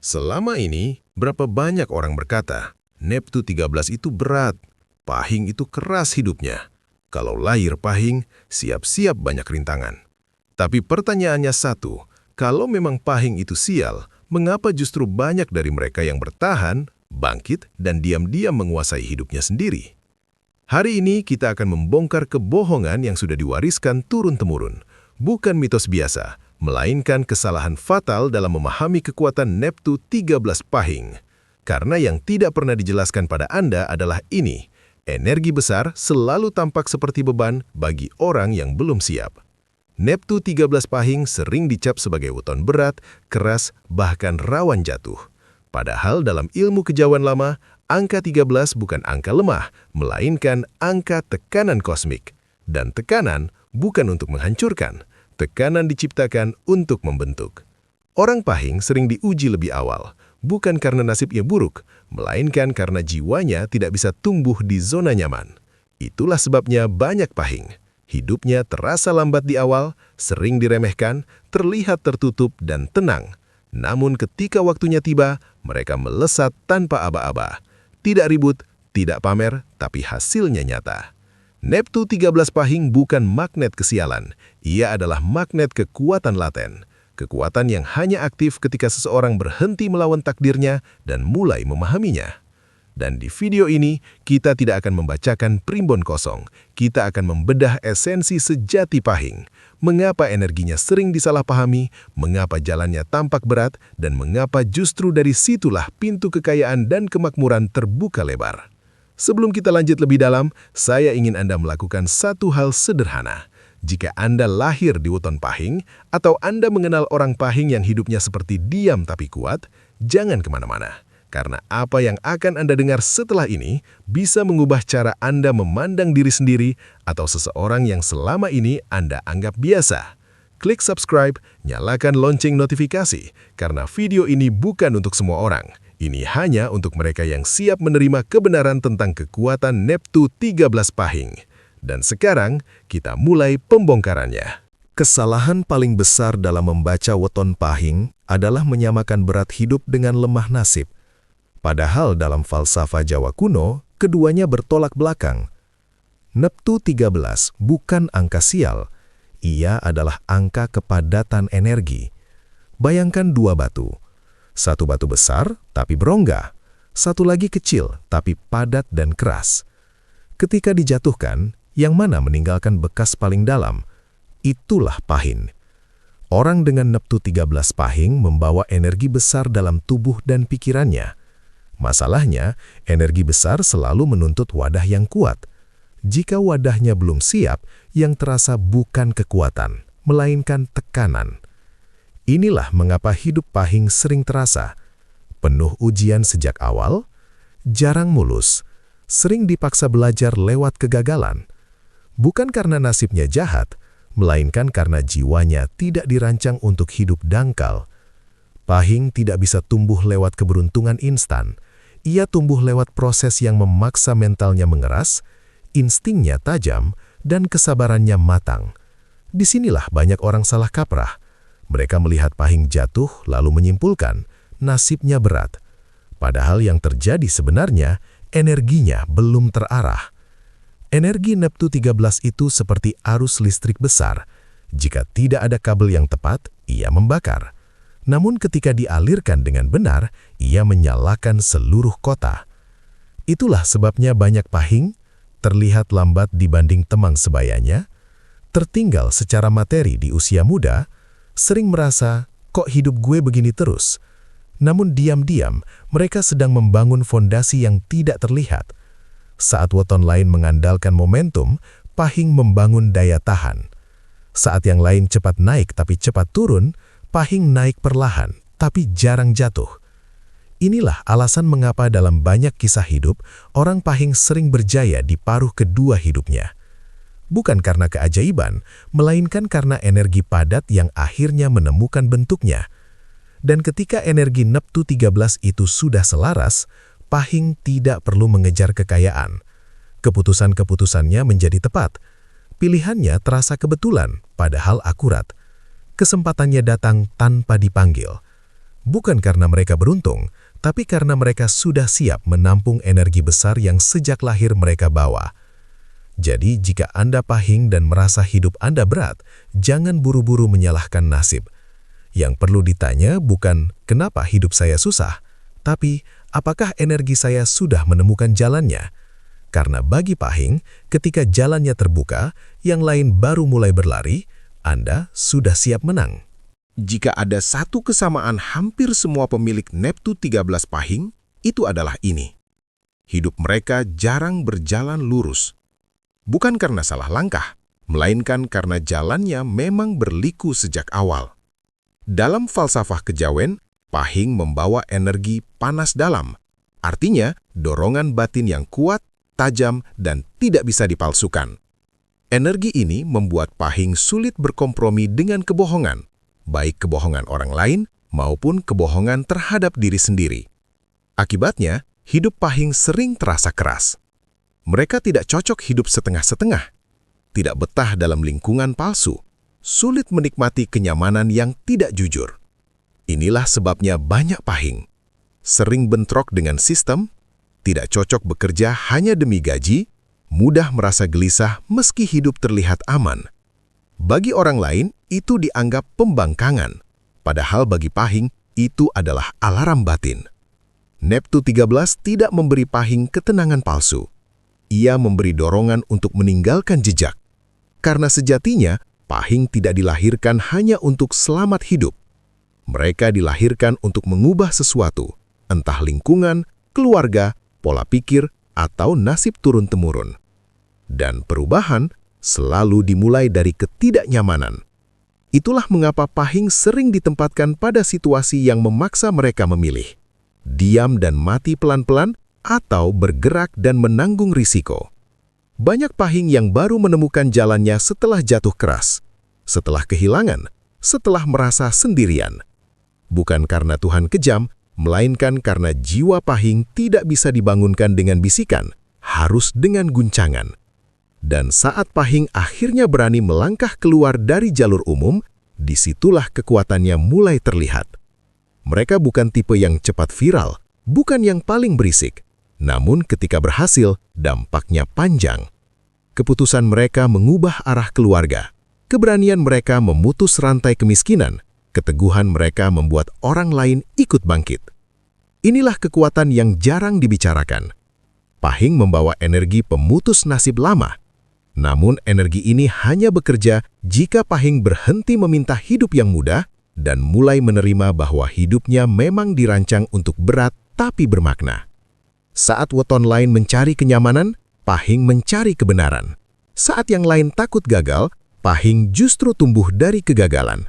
Selama ini, berapa banyak orang berkata, Neptu 13 itu berat, Pahing itu keras hidupnya. Kalau lahir Pahing, siap-siap banyak rintangan. Tapi pertanyaannya satu, kalau memang Pahing itu sial, mengapa justru banyak dari mereka yang bertahan, bangkit, dan diam-diam menguasai hidupnya sendiri? Hari ini kita akan membongkar kebohongan yang sudah diwariskan turun-temurun. Bukan mitos biasa, melainkan kesalahan fatal dalam memahami kekuatan Neptu 13 Pahing. Karena yang tidak pernah dijelaskan pada Anda adalah ini, energi besar selalu tampak seperti beban bagi orang yang belum siap. Neptu 13 Pahing sering dicap sebagai weton berat, keras, bahkan rawan jatuh. Padahal dalam ilmu kejauhan lama, angka 13 bukan angka lemah, melainkan angka tekanan kosmik. Dan tekanan bukan untuk menghancurkan, tekanan diciptakan untuk membentuk. Orang Pahing sering diuji lebih awal, bukan karena nasibnya buruk, melainkan karena jiwanya tidak bisa tumbuh di zona nyaman. Itulah sebabnya banyak Pahing. Hidupnya terasa lambat di awal, sering diremehkan, terlihat tertutup dan tenang. Namun ketika waktunya tiba, mereka melesat tanpa aba-aba. Tidak ribut, tidak pamer, tapi hasilnya nyata. Neptu 13 Pahing bukan magnet kesialan, ia adalah magnet kekuatan laten. Kekuatan yang hanya aktif ketika seseorang berhenti melawan takdirnya dan mulai memahaminya. Dan di video ini, kita tidak akan membacakan primbon kosong. Kita akan membedah esensi sejati Pahing. Mengapa energinya sering disalahpahami, mengapa jalannya tampak berat, dan mengapa justru dari situlah pintu kekayaan dan kemakmuran terbuka lebar. Sebelum kita lanjut lebih dalam, saya ingin Anda melakukan satu hal sederhana. Jika Anda lahir di weton Pahing, atau Anda mengenal orang Pahing yang hidupnya seperti diam tapi kuat, jangan kemana-mana. Karena apa yang akan Anda dengar setelah ini bisa mengubah cara Anda memandang diri sendiri atau seseorang yang selama ini Anda anggap biasa. Klik subscribe, nyalakan lonceng notifikasi, karena video ini bukan untuk semua orang. Ini hanya untuk mereka yang siap menerima kebenaran tentang kekuatan Neptu 13 Pahing. Dan sekarang, kita mulai pembongkarannya. Kesalahan paling besar dalam membaca weton Pahing adalah menyamakan berat hidup dengan lemah nasib. Padahal dalam falsafah Jawa kuno, keduanya bertolak belakang. Neptu 13 bukan angka sial, ia adalah angka kepadatan energi. Bayangkan dua batu. Satu batu besar, tapi berongga. Satu lagi kecil, tapi padat dan keras. Ketika dijatuhkan, yang mana meninggalkan bekas paling dalam? Itulah Pahing. Orang dengan Neptu 13 Pahing membawa energi besar dalam tubuh dan pikirannya. Masalahnya, energi besar selalu menuntut wadah yang kuat. Jika wadahnya belum siap, yang terasa bukan kekuatan, melainkan tekanan. Inilah mengapa hidup Pahing sering terasa penuh ujian sejak awal, jarang mulus, sering dipaksa belajar lewat kegagalan. Bukan karena nasibnya jahat, melainkan karena jiwanya tidak dirancang untuk hidup dangkal. Pahing tidak bisa tumbuh lewat keberuntungan instan. Ia tumbuh lewat proses yang memaksa mentalnya mengeras, instingnya tajam, dan kesabarannya matang. Disinilah banyak orang salah kaprah. Mereka melihat Pahing jatuh lalu menyimpulkan nasibnya berat. Padahal yang terjadi sebenarnya, energinya belum terarah. Energi Neptu 13 itu seperti arus listrik besar. Jika tidak ada kabel yang tepat, ia membakar. Namun ketika dialirkan dengan benar, ia menyalakan seluruh kota. Itulah sebabnya banyak Pahing terlihat lambat dibanding teman sebayanya, tertinggal secara materi di usia muda, sering merasa, kok hidup gue begini terus? Namun diam-diam, mereka sedang membangun fondasi yang tidak terlihat. Saat weton lain mengandalkan momentum, Pahing membangun daya tahan. Saat yang lain cepat naik tapi cepat turun, Pahing naik perlahan, tapi jarang jatuh. Inilah alasan mengapa dalam banyak kisah hidup, orang Pahing sering berjaya di paruh kedua hidupnya. Bukan karena keajaiban, melainkan karena energi padat yang akhirnya menemukan bentuknya. Dan ketika energi Neptu 13 itu sudah selaras, Pahing tidak perlu mengejar kekayaan. Keputusan-keputusannya menjadi tepat. Pilihannya terasa kebetulan, padahal akurat. Kesempatannya datang tanpa dipanggil. Bukan karena mereka beruntung, tapi karena mereka sudah siap menampung energi besar yang sejak lahir mereka bawa. Jadi, jika Anda pahing dan merasa hidup Anda berat, jangan buru-buru menyalahkan nasib. Yang perlu ditanya bukan kenapa hidup saya susah, tapi apakah energi saya sudah menemukan jalannya? Karena bagi pahing, ketika jalannya terbuka, yang lain baru mulai berlari, Anda sudah siap menang. Jika ada satu kesamaan hampir semua pemilik Neptu 13 pahing, itu adalah ini. Hidup mereka jarang berjalan lurus. Bukan karena salah langkah, melainkan karena jalannya memang berliku sejak awal. Dalam falsafah kejawen, pahing membawa energi panas dalam. Artinya, dorongan batin yang kuat, tajam, dan tidak bisa dipalsukan. Energi ini membuat pahing sulit berkompromi dengan kebohongan, baik kebohongan orang lain maupun kebohongan terhadap diri sendiri. Akibatnya, hidup pahing sering terasa keras. Mereka tidak cocok hidup setengah-setengah, tidak betah dalam lingkungan palsu, sulit menikmati kenyamanan yang tidak jujur. Inilah sebabnya banyak pahing sering bentrok dengan sistem, tidak cocok bekerja hanya demi gaji, mudah merasa gelisah meski hidup terlihat aman. Bagi orang lain, itu dianggap pembangkangan, padahal bagi pahing, itu adalah alarm batin. Neptu 13 tidak memberi pahing ketenangan palsu. Ia memberi dorongan untuk meninggalkan jejak. Karena sejatinya, pahing tidak dilahirkan hanya untuk selamat hidup. Mereka dilahirkan untuk mengubah sesuatu, entah lingkungan, keluarga, pola pikir, atau nasib turun-temurun. Dan perubahan selalu dimulai dari ketidaknyamanan. Itulah mengapa pahing sering ditempatkan pada situasi yang memaksa mereka memilih. Diam dan mati pelan-pelan, atau bergerak dan menanggung risiko. Banyak pahing yang baru menemukan jalannya setelah jatuh keras, setelah kehilangan, setelah merasa sendirian. Bukan karena Tuhan kejam, melainkan karena jiwa pahing tidak bisa dibangunkan dengan bisikan, harus dengan guncangan. Dan saat pahing akhirnya berani melangkah keluar dari jalur umum, disitulah kekuatannya mulai terlihat. Mereka bukan tipe yang cepat viral, bukan yang paling berisik. Namun ketika berhasil, dampaknya panjang. Keputusan mereka mengubah arah keluarga. Keberanian mereka memutus rantai kemiskinan. Keteguhan mereka membuat orang lain ikut bangkit. Inilah kekuatan yang jarang dibicarakan. Pahing membawa energi pemutus nasib lama. Namun energi ini hanya bekerja jika pahing berhenti meminta hidup yang mudah dan mulai menerima bahwa hidupnya memang dirancang untuk berat tapi bermakna. Saat weton lain mencari kenyamanan, pahing mencari kebenaran. Saat yang lain takut gagal, pahing justru tumbuh dari kegagalan.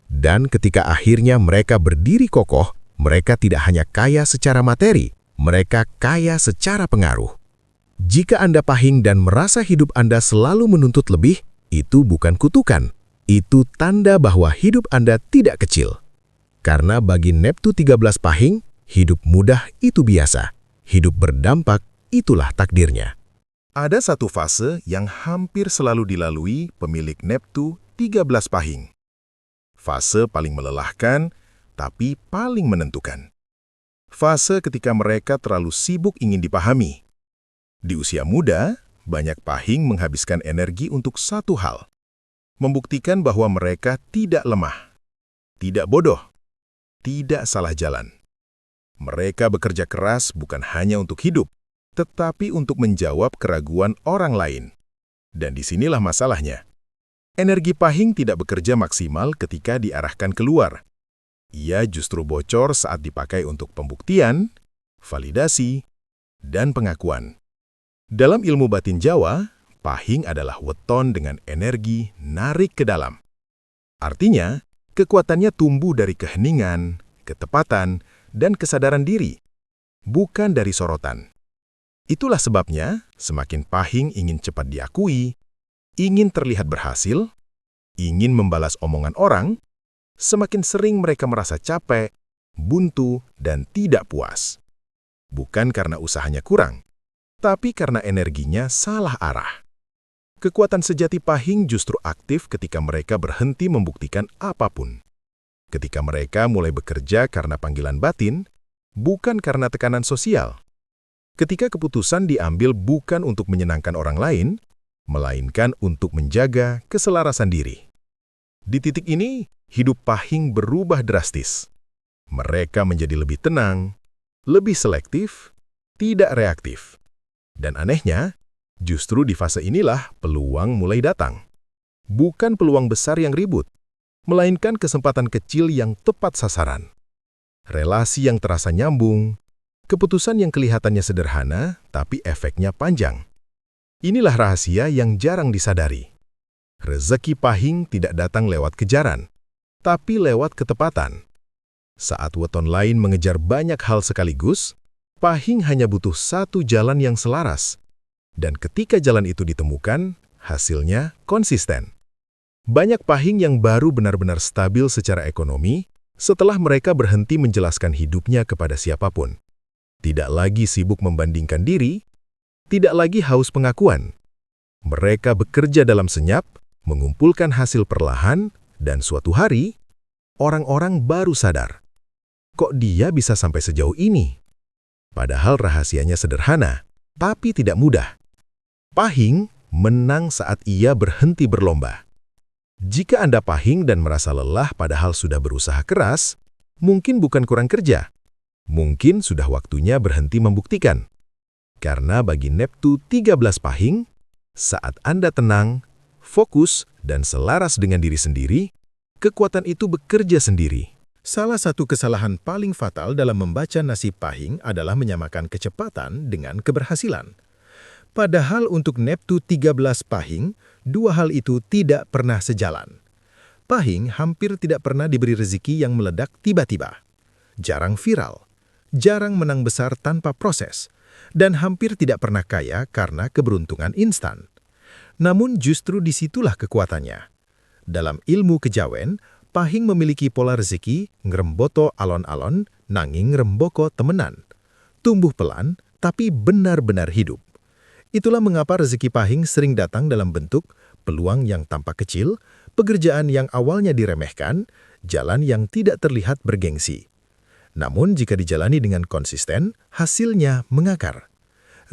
Dan ketika akhirnya mereka berdiri kokoh, mereka tidak hanya kaya secara materi, mereka kaya secara pengaruh. Jika Anda pahing dan merasa hidup Anda selalu menuntut lebih, itu bukan kutukan. Itu tanda bahwa hidup Anda tidak kecil. Karena bagi Neptu 13 pahing, hidup mudah itu biasa. Hidup berdampak, itulah takdirnya. Ada satu fase yang hampir selalu dilalui pemilik Neptu 13 pahing. Fase paling melelahkan, tapi paling menentukan. Fase ketika mereka terlalu sibuk ingin dipahami. Di usia muda, banyak pahing menghabiskan energi untuk satu hal. Membuktikan bahwa mereka tidak lemah, tidak bodoh, tidak salah jalan. Mereka bekerja keras bukan hanya untuk hidup, tetapi untuk menjawab keraguan orang lain. Dan disinilah masalahnya. Energi pahing tidak bekerja maksimal ketika diarahkan keluar. Ia justru bocor saat dipakai untuk pembuktian, validasi, dan pengakuan. Dalam ilmu batin Jawa, pahing adalah weton dengan energi narik ke dalam. Artinya, kekuatannya tumbuh dari keheningan, ketepatan, dan kesadaran diri, bukan dari sorotan. Itulah sebabnya, semakin pahing ingin cepat diakui, ingin terlihat berhasil, ingin membalas omongan orang, semakin sering mereka merasa capek, buntu, dan tidak puas. Bukan karena usahanya kurang, tapi karena energinya salah arah. Kekuatan sejati pahing justru aktif ketika mereka berhenti membuktikan apapun. ketika mereka mulai bekerja karena panggilan batin, bukan karena tekanan sosial. Ketika keputusan diambil bukan untuk menyenangkan orang lain, melainkan untuk menjaga keselarasan diri. Di titik ini, hidup Pahing berubah drastis. Mereka menjadi lebih tenang, lebih selektif, tidak reaktif. Dan anehnya, justru di fase inilah peluang mulai datang. Bukan peluang besar yang ribut, melainkan kesempatan kecil yang tepat sasaran. Relasi yang terasa nyambung, keputusan yang kelihatannya sederhana, tapi efeknya panjang. Inilah rahasia yang jarang disadari. Rezeki Pahing tidak datang lewat kejaran, tapi lewat ketepatan. Saat weton lain mengejar banyak hal sekaligus, Pahing hanya butuh satu jalan yang selaras. Dan ketika jalan itu ditemukan, hasilnya konsisten. Banyak Pahing yang baru benar-benar stabil secara ekonomi setelah mereka berhenti menjelaskan hidupnya kepada siapapun. Tidak lagi sibuk membandingkan diri, tidak lagi haus pengakuan. Mereka bekerja dalam senyap, mengumpulkan hasil perlahan, dan suatu hari, orang-orang baru sadar. Kok dia bisa sampai sejauh ini? Padahal rahasianya sederhana, tapi tidak mudah. Pahing menang saat ia berhenti berlomba. Jika Anda Pahing dan merasa lelah padahal sudah berusaha keras, mungkin bukan kurang kerja. Mungkin sudah waktunya berhenti membuktikan. Karena bagi Neptu 13 Pahing, saat Anda tenang, fokus, dan selaras dengan diri sendiri, kekuatan itu bekerja sendiri. Salah satu kesalahan paling fatal dalam membaca nasib Pahing adalah menyamakan kecepatan dengan keberhasilan. Padahal untuk Neptu 13 Pahing, dua hal itu tidak pernah sejalan. Pahing hampir tidak pernah diberi rezeki yang meledak tiba-tiba. Jarang viral, jarang menang besar tanpa proses, dan hampir tidak pernah kaya karena keberuntungan instan. Namun justru disitulah kekuatannya. Dalam ilmu kejawen, Pahing memiliki pola rezeki ngremboto alon-alon, nanging ngremboko temenan. Tumbuh pelan, tapi benar-benar hidup. Itulah mengapa rezeki Pahing sering datang dalam bentuk peluang yang tampak kecil, pekerjaan yang awalnya diremehkan, jalan yang tidak terlihat bergengsi. Namun jika dijalani dengan konsisten, hasilnya mengakar.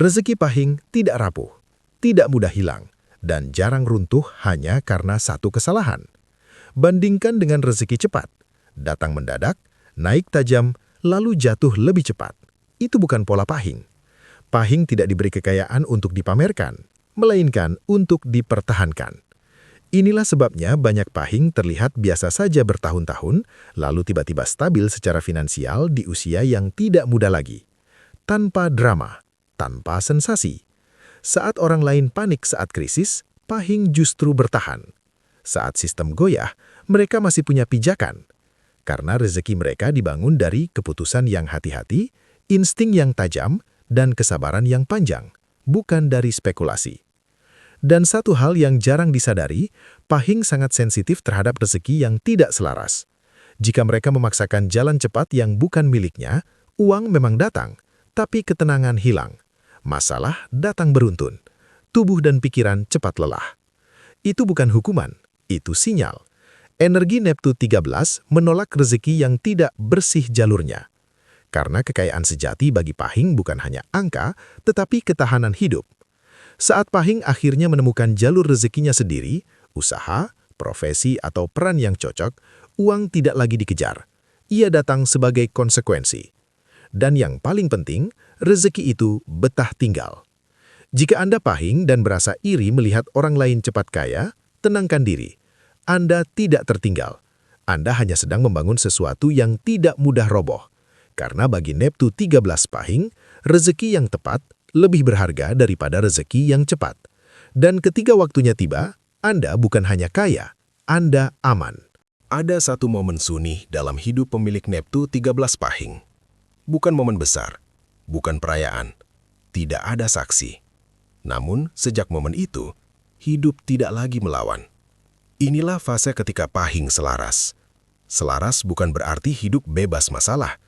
Rezeki Pahing tidak rapuh, tidak mudah hilang, dan jarang runtuh hanya karena satu kesalahan. Bandingkan dengan rezeki cepat, datang mendadak, naik tajam, lalu jatuh lebih cepat. Itu bukan pola Pahing. Pahing tidak diberi kekayaan untuk dipamerkan, melainkan untuk dipertahankan. Inilah sebabnya banyak Pahing terlihat biasa saja bertahun-tahun, lalu tiba-tiba stabil secara finansial di usia yang tidak muda lagi. Tanpa drama, tanpa sensasi. Saat orang lain panik saat krisis, Pahing justru bertahan. Saat sistem goyah, mereka masih punya pijakan. Karena rezeki mereka dibangun dari keputusan yang hati-hati, insting yang tajam, dan kesabaran yang panjang, bukan dari spekulasi. Dan satu hal yang jarang disadari, Pahing sangat sensitif terhadap rezeki yang tidak selaras. Jika mereka memaksakan jalan cepat yang bukan miliknya, uang memang datang, tapi ketenangan hilang. Masalah datang beruntun. Tubuh dan pikiran cepat lelah. Itu bukan hukuman. Itu sinyal. Energi Neptu 13 menolak rezeki yang tidak bersih jalurnya. Karena kekayaan sejati bagi Pahing bukan hanya angka, tetapi ketahanan hidup. Saat Pahing akhirnya menemukan jalur rezekinya sendiri, usaha, profesi, atau peran yang cocok, uang tidak lagi dikejar. Ia datang sebagai konsekuensi. Dan yang paling penting, rezeki itu betah tinggal. Jika Anda Pahing dan berasa iri melihat orang lain cepat kaya, tenangkan diri. Anda tidak tertinggal. Anda hanya sedang membangun sesuatu yang tidak mudah roboh. Karena bagi Neptu 13 Pahing, rezeki yang tepat lebih berharga daripada rezeki yang cepat. Dan ketika waktunya tiba, Anda bukan hanya kaya, Anda aman. Ada satu momen sunyi dalam hidup pemilik Neptu 13 Pahing. Bukan momen besar, bukan perayaan, tidak ada saksi. Namun, sejak momen itu, hidup tidak lagi melawan. Inilah fase ketika Pahing selaras. Selaras bukan berarti hidup bebas masalah.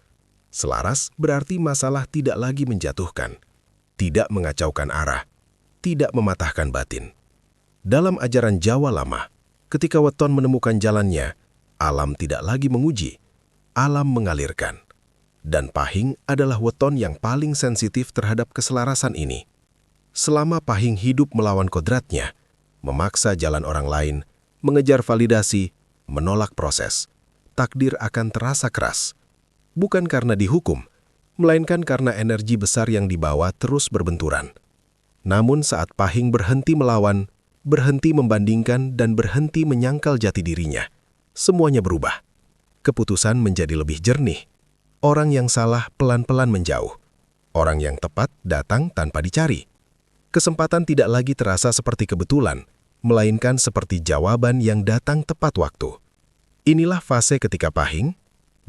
Selaras berarti masalah tidak lagi menjatuhkan, tidak mengacaukan arah, tidak mematahkan batin. Dalam ajaran Jawa lama, ketika weton menemukan jalannya, Alam tidak lagi menguji, alam mengalirkan. Dan Pahing adalah weton yang paling sensitif terhadap keselarasan ini. Selama Pahing hidup melawan kodratnya, memaksa jalan orang lain, mengejar validasi, menolak proses, takdir akan terasa keras. Bukan karena dihukum, melainkan karena energi besar yang dibawa terus berbenturan. Namun saat Pahing berhenti melawan, berhenti membandingkan, dan berhenti menyangkal jati dirinya, semuanya berubah. Keputusan menjadi lebih jernih. Orang yang salah pelan-pelan menjauh. Orang yang tepat datang tanpa dicari. Kesempatan tidak lagi terasa seperti kebetulan, melainkan seperti jawaban yang datang tepat waktu. Inilah fase ketika Pahing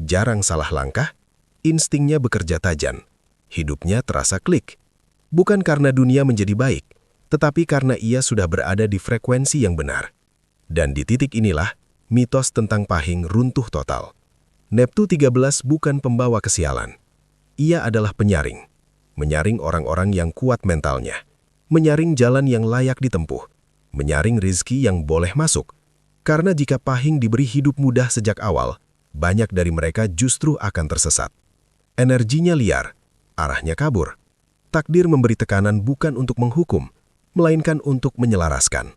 jarang salah langkah, instingnya bekerja tajam, hidupnya terasa klik. Bukan karena dunia menjadi baik, tetapi karena ia sudah berada di frekuensi yang benar. Dan di titik inilah, mitos tentang Pahing runtuh total. Neptu 13 bukan pembawa kesialan. Ia adalah penyaring. Menyaring orang-orang yang kuat mentalnya. Menyaring jalan yang layak ditempuh. Menyaring rizki yang boleh masuk. Karena jika Pahing diberi hidup mudah sejak awal, banyak dari mereka justru akan tersesat. Energinya liar, arahnya kabur. Takdir memberi tekanan bukan untuk menghukum, melainkan untuk menyelaraskan.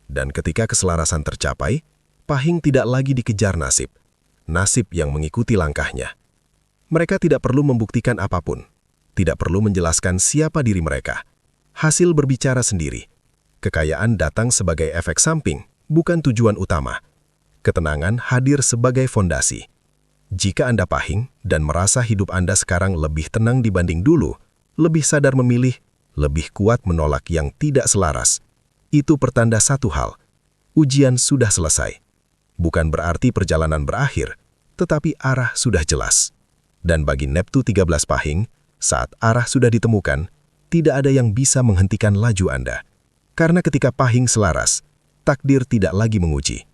Dan ketika keselarasan tercapai, Pahing tidak lagi dikejar nasib. Nasib yang mengikuti langkahnya. Mereka tidak perlu membuktikan apapun. Tidak perlu menjelaskan siapa diri mereka. Hasil berbicara sendiri. Kekayaan datang sebagai efek samping, bukan tujuan utama. Ketenangan hadir sebagai fondasi. Jika Anda Pahing dan merasa hidup Anda sekarang lebih tenang dibanding dulu, lebih sadar memilih, lebih kuat menolak yang tidak selaras, itu pertanda satu hal. Ujian sudah selesai. Bukan berarti perjalanan berakhir, tetapi arah sudah jelas. Dan bagi Neptu 13 Pahing, saat arah sudah ditemukan, tidak ada yang bisa menghentikan laju Anda. Karena ketika Pahing selaras, takdir tidak lagi menguji.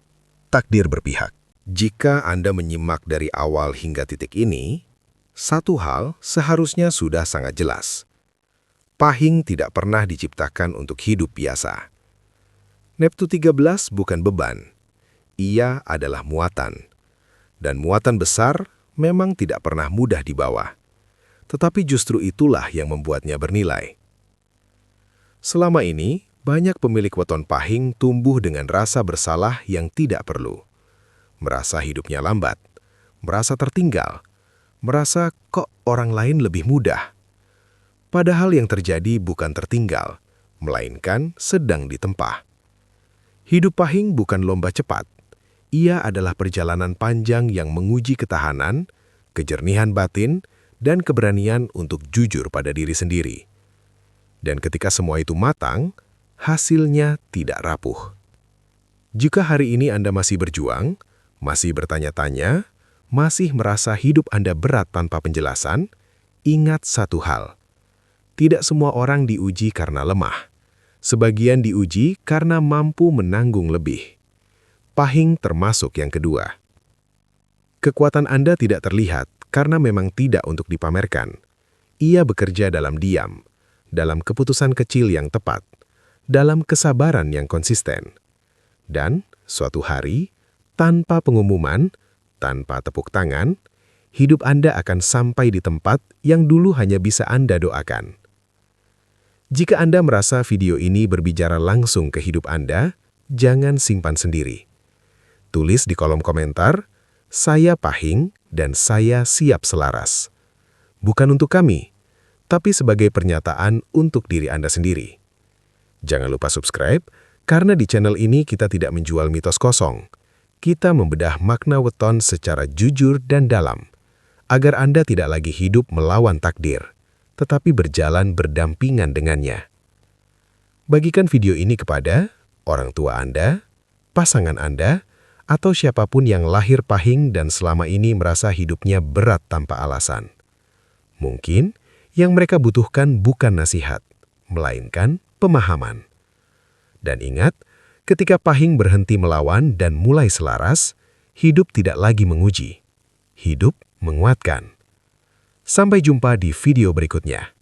Takdir berpihak. Jika Anda menyimak dari awal hingga titik ini, satu hal seharusnya sudah sangat jelas. Pahing tidak pernah diciptakan untuk hidup biasa. Neptu 13 bukan beban. Ia adalah muatan. Dan muatan besar memang tidak pernah mudah dibawa. Tetapi justru itulah yang membuatnya bernilai. Selama ini, banyak pemilik weton Pahing tumbuh dengan rasa bersalah yang tidak perlu. Merasa hidupnya lambat, merasa tertinggal, merasa kok orang lain lebih mudah. Padahal yang terjadi bukan tertinggal, melainkan sedang ditempa. Hidup Pahing bukan lomba cepat. Ia adalah perjalanan panjang yang menguji ketahanan, kejernihan batin, dan keberanian untuk jujur pada diri sendiri. Dan ketika semua itu matang, hasilnya tidak rapuh. Jika hari ini Anda masih berjuang, masih bertanya-tanya, masih merasa hidup Anda berat tanpa penjelasan, ingat satu hal. Tidak semua orang diuji karena lemah. Sebagian diuji karena mampu menanggung lebih. Pahing termasuk yang kedua. Kekuatan Anda tidak terlihat karena memang tidak untuk dipamerkan. Ia bekerja dalam diam, dalam keputusan kecil yang tepat, dalam kesabaran yang konsisten. Dan suatu hari, tanpa pengumuman, tanpa tepuk tangan, hidup Anda akan sampai di tempat yang dulu hanya bisa Anda doakan. Jika Anda merasa video ini berbicara langsung ke hidup Anda, jangan simpan sendiri. Tulis di kolom komentar, "Saya Pahing dan saya siap selaras." Bukan untuk kami, tapi sebagai pernyataan untuk diri Anda sendiri. Jangan lupa subscribe, karena di channel ini kita tidak menjual mitos kosong. Kita membedah makna weton secara jujur dan dalam, agar Anda tidak lagi hidup melawan takdir, tetapi berjalan berdampingan dengannya. Bagikan video ini kepada orang tua Anda, pasangan Anda, atau siapapun yang lahir Pahing dan selama ini merasa hidupnya berat tanpa alasan. Mungkin yang mereka butuhkan bukan nasihat, melainkan pemahaman. Dan ingat, ketika Pahing berhenti melawan dan mulai selaras, hidup tidak lagi menguji. Hidup menguatkan. Sampai jumpa di video berikutnya.